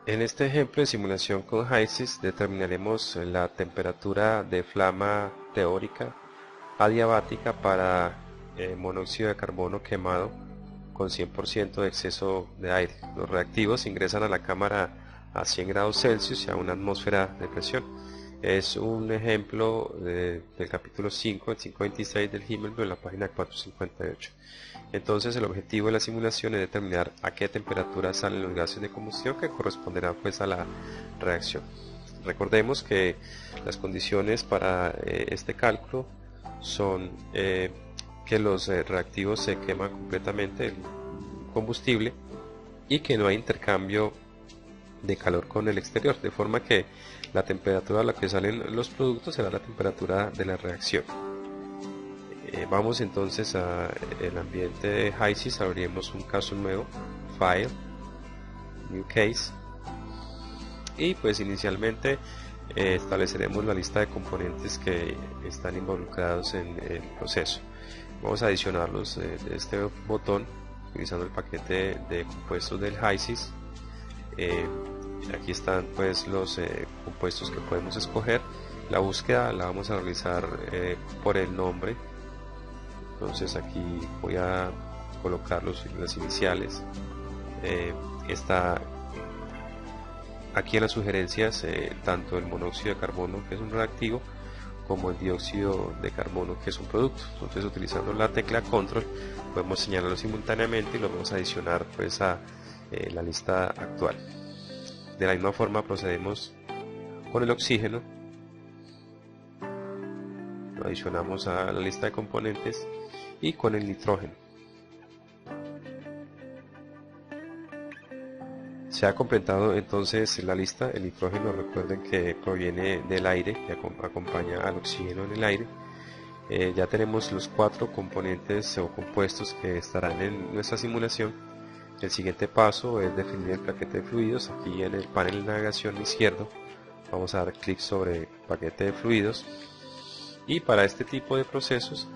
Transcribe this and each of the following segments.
En este ejemplo de simulación con HYSYS determinaremos la temperatura de flama teórica adiabática para monóxido de carbono quemado con 100% de exceso de aire. Los reactivos ingresan a la cámara a 100 grados Celsius y a una atmósfera de presión. Es un ejemplo del capítulo 5, el 526 del Himmelblue en la página 458. Entonces el objetivo de la simulación es determinar a qué temperatura salen los gases de combustión que corresponderán pues a la reacción. Recordemos que las condiciones para este cálculo son que los reactivos se queman completamente el combustible y que no hay intercambio de calor con el exterior, de forma que la temperatura a la que salen los productos será la temperatura de la reacción. Vamos entonces al ambiente de HYSYS, abriremos un caso nuevo, File, New Case, y pues inicialmente estableceremos la lista de componentes que están involucrados en el proceso. Vamos a adicionarlos de este botón utilizando el paquete de compuestos del HYSYS. Aquí están pues los compuestos que podemos escoger. La búsqueda la vamos a realizar por el nombre. Entonces aquí voy a colocar las iniciales. Está aquí en las sugerencias tanto el monóxido de carbono, que es un reactivo, como el dióxido de carbono, que es un producto. Entonces, utilizando la tecla control podemos señalarlo simultáneamente y lo vamos a adicionar pues a la lista actual. De la misma forma procedemos con el oxígeno, lo adicionamos a la lista de componentes, y con el nitrógeno. Se ha completado entonces la lista. El nitrógeno, recuerden que proviene del aire, que acompaña al oxígeno en el aire. Ya tenemos los 4 componentes o compuestos que estarán en nuestra simulación. El siguiente paso es definir el paquete de fluidos. Aquí en el panel de navegación izquierdo vamos a dar clic sobre paquete de fluidos, y para este tipo de procesos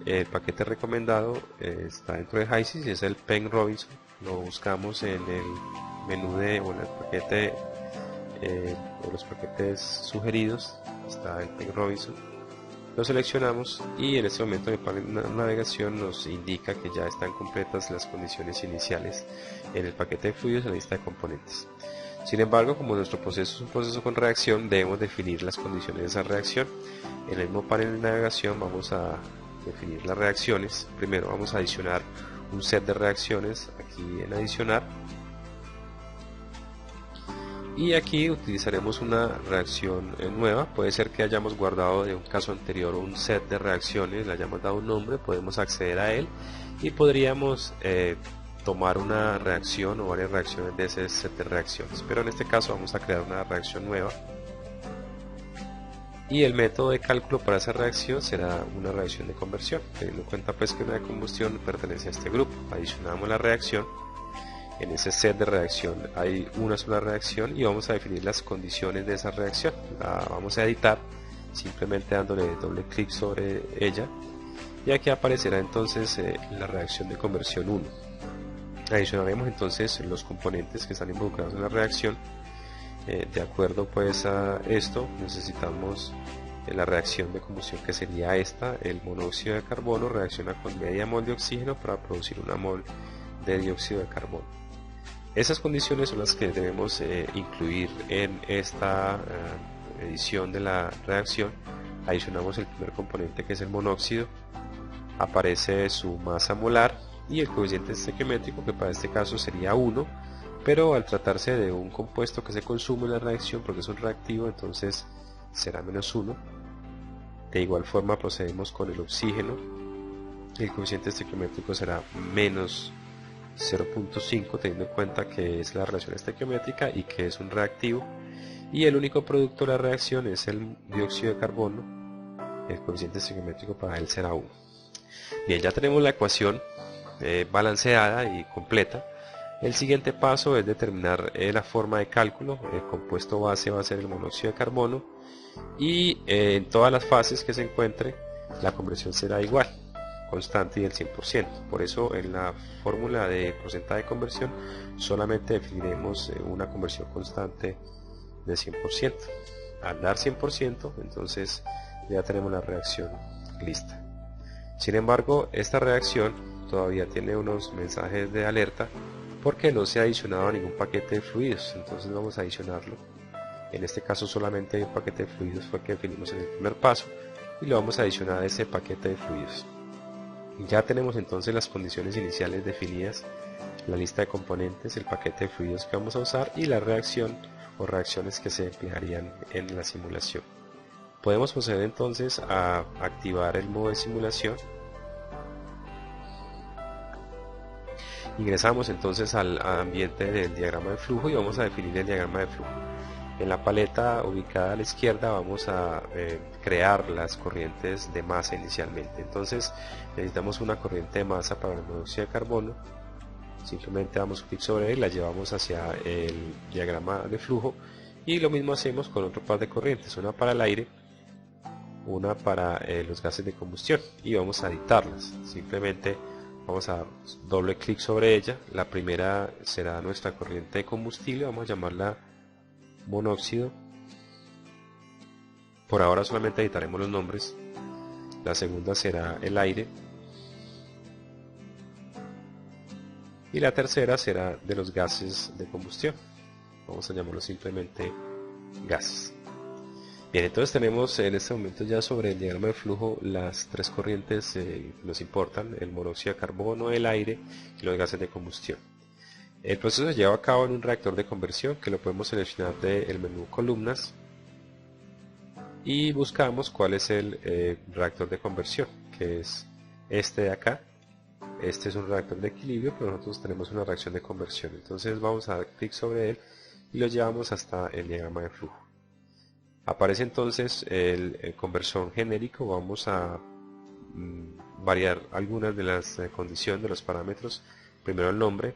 el paquete recomendado está dentro de HYSYS y es el Penn-Robinson. Lo buscamos en el menú de en el paquete o los paquetes sugeridos. Está el Penn-Robinson, lo seleccionamos y en este momento el panel de navegación nos indica que ya están completas las condiciones iniciales en el paquete de fluidos en la lista de componentes. Sin embargo, como nuestro proceso es un proceso con reacción, debemos definir las condiciones de esa reacción. En el mismo panel de navegación vamos a definir las reacciones. Primero vamos a adicionar un set de reacciones aquí en adicionar, y aquí utilizaremos una reacción nueva. Puede ser que hayamos guardado de un caso anterior un set de reacciones, le hayamos dado un nombre, podemos acceder a él y podríamos tomar una reacción o varias reacciones de ese set de reacciones, pero en este caso vamos a crear una reacción nueva. Y el método de cálculo para esa reacción será una reacción de conversión, teniendo en cuenta pues que una de combustión pertenece a este grupo. Adicionamos la reacción, en ese set de reacción hay una sola reacción y vamos a definir las condiciones de esa reacción. La vamos a editar simplemente dándole doble clic sobre ella, y aquí aparecerá entonces la reacción de conversión 1. Adicionaremos entonces los componentes que están involucrados en la reacción. De acuerdo pues a esto necesitamos la reacción de combustión, que sería esta. El monóxido de carbono reacciona con media mol de oxígeno para producir una mol de dióxido de carbono. Esas condiciones son las que debemos incluir en esta edición de la reacción. Adicionamos el primer componente, que es el monóxido. Aparece su masa molar y el coeficiente estequiométrico, que para este caso sería 1, pero al tratarse de un compuesto que se consume en la reacción porque es un reactivo, entonces será -1. De igual forma procedemos con el oxígeno. El coeficiente estequiométrico será -0.5, teniendo en cuenta que es la relación estequiométrica y que es un reactivo, y el único producto de la reacción es el dióxido de carbono. El coeficiente estequiométrico para él será 1. Bien, ya tenemos la ecuación balanceada y completa. El siguiente paso es determinar la forma de cálculo. El compuesto base va a ser el monóxido de carbono, y en todas las fases que se encuentre la conversión será igual. constante y del 100%. Por eso en la fórmula de porcentaje de conversión solamente definiremos una conversión constante de 100%. Al dar 100%, entonces ya tenemos la reacción lista. Sin embargo, esta reacción todavía tiene unos mensajes de alerta porque no se ha adicionado ningún paquete de fluidos. Entonces vamos a adicionarlo. En este caso solamente hay un paquete de fluidos, fue el que definimos en el primer paso, y lo vamos a adicionar a ese paquete de fluidos. Ya tenemos entonces las condiciones iniciales definidas, la lista de componentes, el paquete de fluidos que vamos a usar y la reacción o reacciones que se emplearían en la simulación. Podemos proceder entonces a activar el modo de simulación. Ingresamos entonces al ambiente del diagrama de flujo y vamos a definir el diagrama de flujo. En la paleta ubicada a la izquierda vamos a crear las corrientes de masa inicialmente. Entonces necesitamos una corriente de masa para el monóxido de carbono. Simplemente damos clic sobre él, la llevamos hacia el diagrama de flujo y lo mismo hacemos con otro par de corrientes, una para el aire, una para los gases de combustión, y vamos a editarlas. Simplemente vamos a dar doble clic sobre ella. La primera será nuestra corriente de combustible, vamos a llamarla monóxido. Por ahora solamente editaremos los nombres. La segunda será el aire y la tercera será de los gases de combustión. Vamos a llamarlo simplemente gases. Bien, entonces tenemos en este momento ya sobre el diagrama de flujo las tres corrientes que nos importan: el monóxido de carbono, el aire y los gases de combustión. El proceso se lleva a cabo en un reactor de conversión que lo podemos seleccionar del menú columnas y buscamos cuál es el reactor de conversión, que es este de acá. Este es un reactor de equilibrio, pero nosotros tenemos una reacción de conversión. Entonces vamos a dar clic sobre él y lo llevamos hasta el diagrama de flujo. Aparece entonces el conversor genérico. Vamos a variar algunas de las condiciones de los parámetros. Primero el nombre.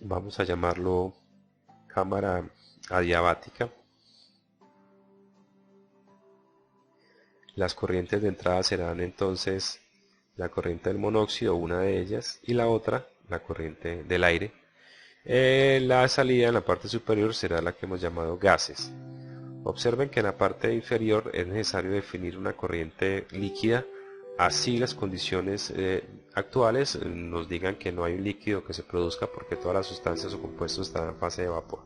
Vamos a llamarlo cámara adiabática. Las corrientes de entrada serán entonces la corriente del monóxido, una de ellas, y la otra, la corriente del aire. La salida en la parte superior será la que hemos llamado gases. Observen que en la parte inferior es necesario definir una corriente líquida, así las condiciones actuales nos digan que no hay un líquido que se produzca porque todas las sustancias o compuestos están en fase de vapor.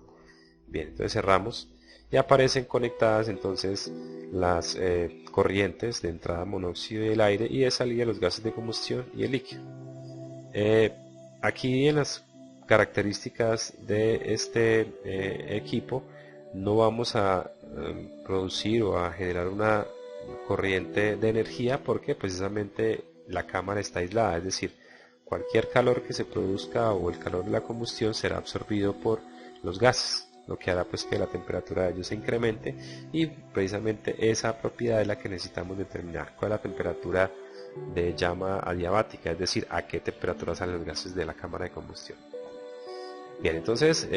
Bien, entonces cerramos y aparecen conectadas entonces las corrientes de entrada monóxido y el aire, y de salida los gases de combustión y el líquido. Aquí en las características de este equipo no vamos a producir o a generar una corriente de energía porque precisamente la cámara está aislada, es decir, cualquier calor que se produzca o el calor de la combustión será absorbido por los gases, lo que hará pues que la temperatura de ellos se incremente, y precisamente esa propiedad es la que necesitamos determinar: cuál es la temperatura de llama adiabática, es decir, a qué temperatura salen los gases de la cámara de combustión. Bien, entonces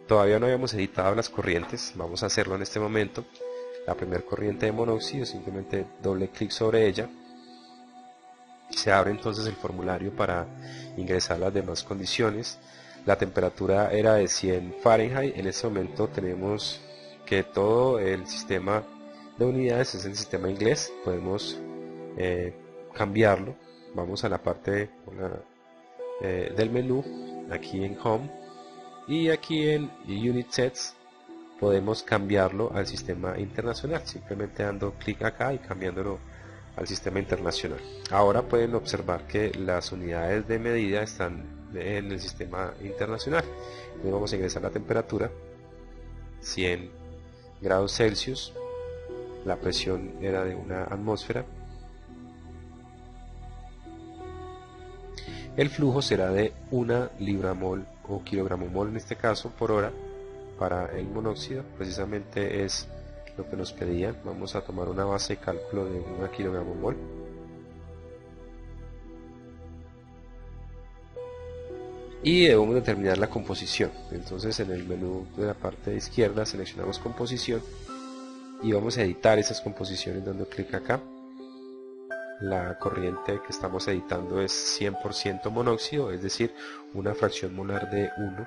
todavía no habíamos editado las corrientes, vamos a hacerlo en este momento. La primera corriente de monóxido, simplemente doble clic sobre ella. Se abre entonces el formulario para ingresar las demás condiciones. La temperatura era de 100 Fahrenheit. En este momento tenemos que todo el sistema de unidades es el sistema inglés. Podemos cambiarlo. Vamos a la parte del menú, aquí en Home, y aquí en Unit Sets podemos cambiarlo al sistema internacional, simplemente dando clic acá y cambiándolo al sistema internacional. Ahora pueden observar que las unidades de medida están en el sistema internacional. Entonces vamos a ingresar la temperatura, 100 grados Celsius, la presión era de una atmósfera, el flujo será de 1 libra-mol o kilogramo-mol en este caso por hora. Para el monóxido precisamente es lo que nos pedían. Vamos a tomar una base de cálculo de 1 kilogramo-mol. Y debemos determinar la composición. Entonces en el menú de la parte izquierda seleccionamos composición y vamos a editar esas composiciones dando clic acá. la corriente que estamos editando es 100% monóxido, es decir, una fracción molar de 1.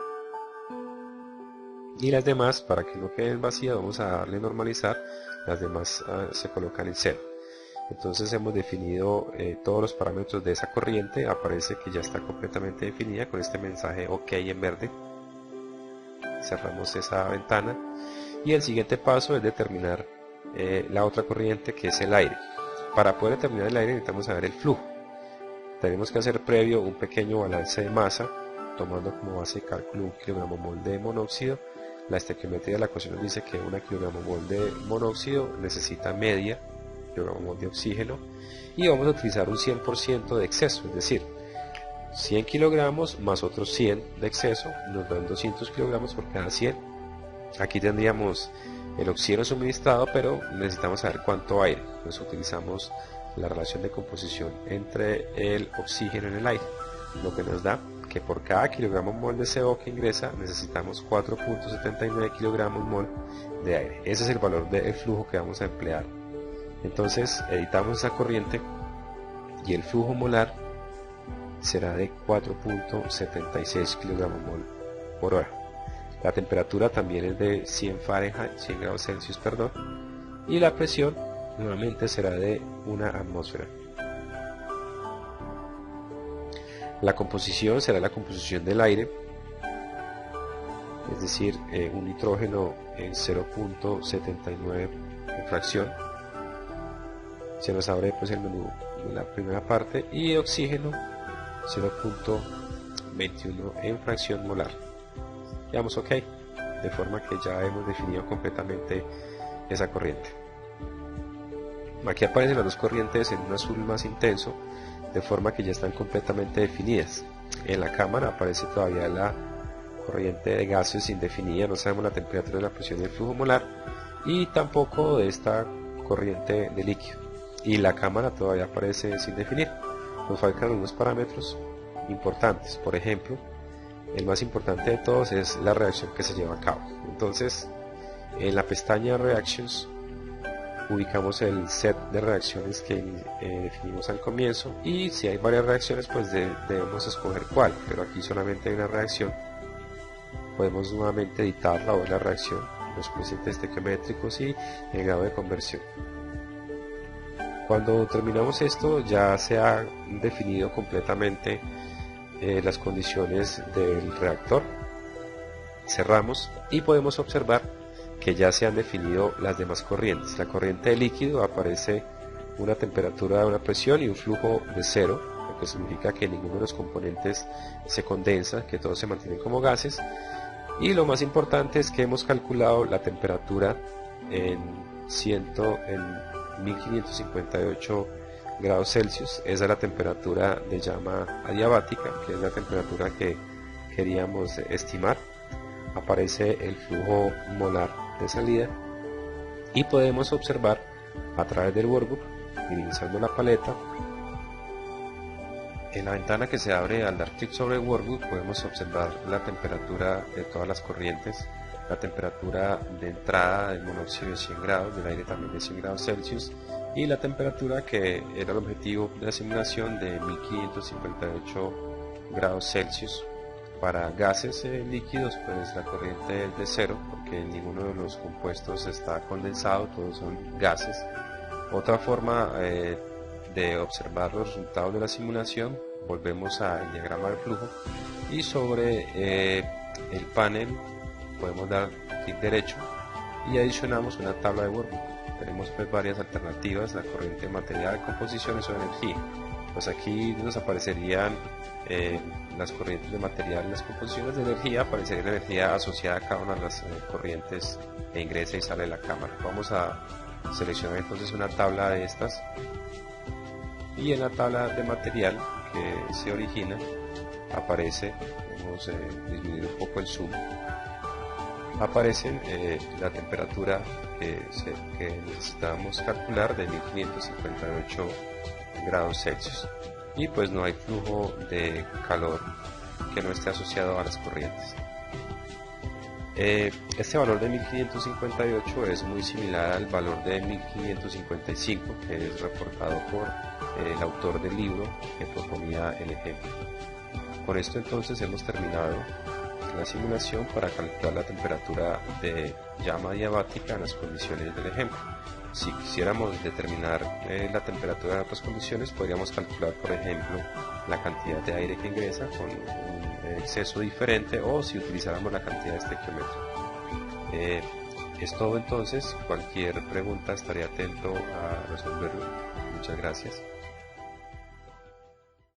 Y las demás, para que no queden vacías, vamos a darle normalizar, las demás se colocan en 0. Entonces hemos definido todos los parámetros de esa corriente, aparece que ya está completamente definida con este mensaje OK en verde. Cerramos esa ventana y el siguiente paso es determinar la otra corriente, que es el aire. Para poder determinar el aire necesitamos saber el flujo. Tenemos que hacer previo un pequeño balance de masa, tomando como base de cálculo 1 kgmol de monóxido. La estequiometría de la ecuación nos dice que 1 kgmol de monóxido necesita media kgmol de oxígeno, y vamos a utilizar un 100% de exceso, es decir, 100 kilogramos más otros 100 de exceso, nos dan 200 kilogramos por cada 100. Aquí tendríamos el oxígeno suministrado, pero necesitamos saber cuánto aire. Entonces utilizamos la relación de composición entre el oxígeno en el aire, lo que nos da que por cada kilogramo mol de CO que ingresa necesitamos 4.79 kilogramos mol de aire. Ese es el valor del flujo que vamos a emplear. Entonces editamos esa corriente y el flujo molar será de 4.76 kilogramos mol por hora. La temperatura también es de 100 grados Celsius, y la presión nuevamente será de 1 atmósfera. La composición será la composición del aire, es decir, un nitrógeno en 0.79 en fracción. Se nos abre pues el menú en la primera parte, y oxígeno 0.21 en fracción molar. Le damos OK, de forma que ya hemos definido completamente esa corriente. Aquí aparecen las dos corrientes en un azul más intenso, de forma que ya están completamente definidas. En la cámara aparece todavía la corriente de gases indefinida, no sabemos la temperatura, la presión y el flujo molar, y tampoco de esta corriente de líquido. Y la cámara todavía aparece sin definir. Nos faltan algunos parámetros importantes. Por ejemplo, el más importante de todos es la reacción que se lleva a cabo. Entonces, en la pestaña Reactions ubicamos el set de reacciones que definimos al comienzo, y si hay varias reacciones pues debemos escoger cuál, pero aquí solamente hay una reacción. Podemos nuevamente editarla o ver la reacción, los coeficientes estequiométricos y el grado de conversión. Cuando terminamos esto ya se ha definido completamente las condiciones del reactor. Cerramos y podemos observar que ya se han definido las demás corrientes. La corriente de líquido aparece una temperatura, una presión y un flujo de 0, lo que significa que ninguno de los componentes se condensa, que todos se mantienen como gases. Y lo más importante es que hemos calculado la temperatura en 1558 grados Celsius. Esa es la temperatura de llama adiabática, que es la temperatura que queríamos estimar. Aparece el flujo molar de salida y podemos observar a través del workbook, minimizando la paleta. En la ventana que se abre al dar clic sobre el workbook podemos observar la temperatura de todas las corrientes, la temperatura de entrada del monóxido de 100 grados, del aire también de 100 grados Celsius, y la temperatura que era el objetivo de la simulación de 1558 grados Celsius. Para gases líquidos pues la corriente es de 0, porque ninguno de los compuestos está condensado, todos son gases. Otra forma de observar los resultados de la simulación, volvemos al diagrama de flujo y sobre el panel podemos dar clic derecho y adicionamos una tabla de workbook. Tenemos pues varias alternativas: la corriente de material, composiciones o energía. Pues aquí nos aparecerían las corrientes de material, las composiciones de energía, aparecería la energía asociada a cada una de las corrientes que ingresa y sale de la cámara. Vamos a seleccionar entonces una tabla de estas, y en la tabla de material que se origina aparece, vamos a disminuir un poco el zoom, aparece la temperatura que necesitamos calcular de 1558 grados Celsius, y pues no hay flujo de calor que no esté asociado a las corrientes. Este valor de 1558 es muy similar al valor de 1555 que es reportado por el autor del libro que proponía el ejemplo. Con esto entonces hemos terminado la simulación para calcular la temperatura de llama diabática en las condiciones del ejemplo. Si quisiéramos determinar la temperatura en otras condiciones, podríamos calcular, por ejemplo, la cantidad de aire que ingresa con un exceso diferente, o si utilizáramos la cantidad de estequiometro. Es todo entonces. Cualquier pregunta estaré atento a resolverlo. Muchas gracias.